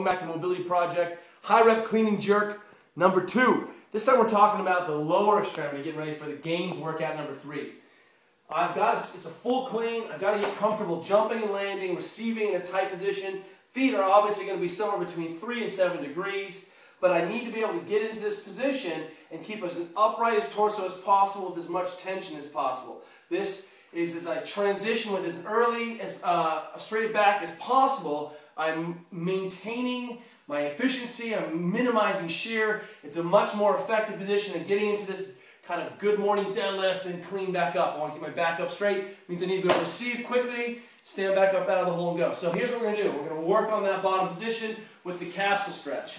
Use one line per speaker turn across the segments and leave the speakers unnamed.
Back to Mobility Project, high rep clean and jerk number 2. This time we're talking about the lower extremity, getting ready for the games workout number 3. It's a full clean. I've got to get comfortable jumping and landing, receiving in a tight position. Feet are obviously going to be somewhere between 3 and 7 degrees, but I need to be able to get into this position and keep as upright as torso as possible with as much tension as possible. This is as I transition with as early as straight back as possible. I'm maintaining my efficiency, I'm minimizing shear. It's a much more effective position than getting into this kind of good morning deadlift and clean back up. I want to keep my back up straight. It means I need to be able to receive quickly, stand back up out of the hole and go. So here's what we're going to do. We're going to work on that bottom position with the capsule stretch.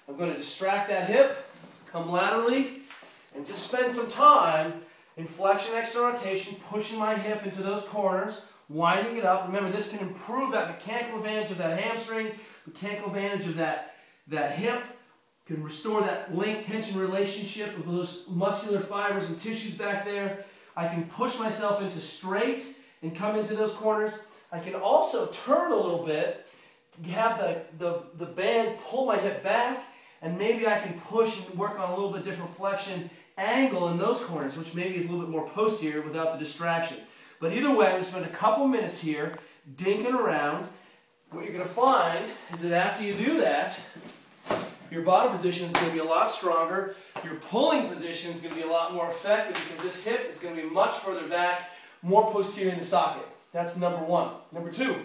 I'm going to distract that hip, come laterally, and just spend some time in flexion, external rotation, pushing my hip into those corners, winding it up. Remember, this can improve that mechanical advantage of that hamstring, mechanical advantage of that hip, can restore that length-tension relationship of those muscular fibers and tissues back there. I can push myself into straight and come into those corners. I can also turn a little bit, have the band pull my hip back, and maybe I can push and work on a little bit different flexion angle in those corners, which maybe is a little bit more posterior without the distraction. But either way, I'm going to spend a couple minutes here dinking around. What you're going to find is that after you do that, your bottom position is going to be a lot stronger. Your pulling position is going to be a lot more effective because this hip is going to be much further back, more posterior in the socket. That's number 1. Number 2,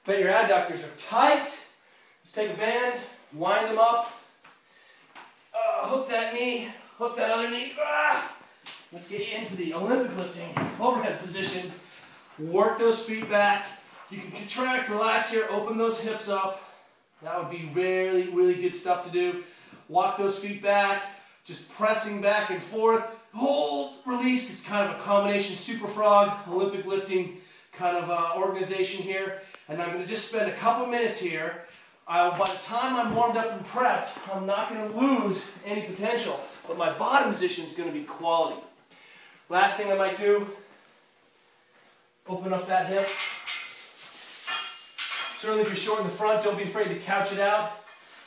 bet your adductors are tight. Let's take a band, wind them up, hook that knee, hook that other knee. Let's get you into the Olympic lifting overhead position. Work those feet back. You can contract, relax here, open those hips up. That would be really, really good stuff to do. Walk those feet back, just pressing back and forth. Hold, release. It's kind of a combination super frog, Olympic lifting kind of organization here. And I'm going to just spend a couple minutes here. By the time I'm warmed up and prepped, I'm not going to lose any potential, but my bottom position is going to be quality. Last thing I might do, open up that hip. Certainly if you're short in the front, don't be afraid to couch it out.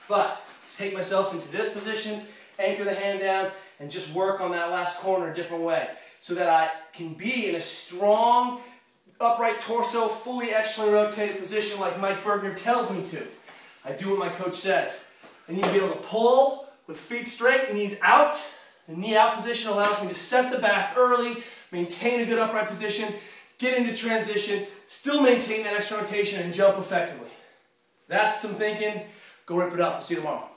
But take myself into this position, anchor the hand down, and just work on that last corner a different way so that I can be in a strong, upright torso, fully externally rotated position like Mike Bergner tells me to. I do what my coach says. I need to be able to pull with feet straight, knees out. The knee out position allows me to set the back early, maintain a good upright position, get into transition, still maintain that external rotation, and jump effectively. That's some thinking. Go rip it up. We'll see you tomorrow.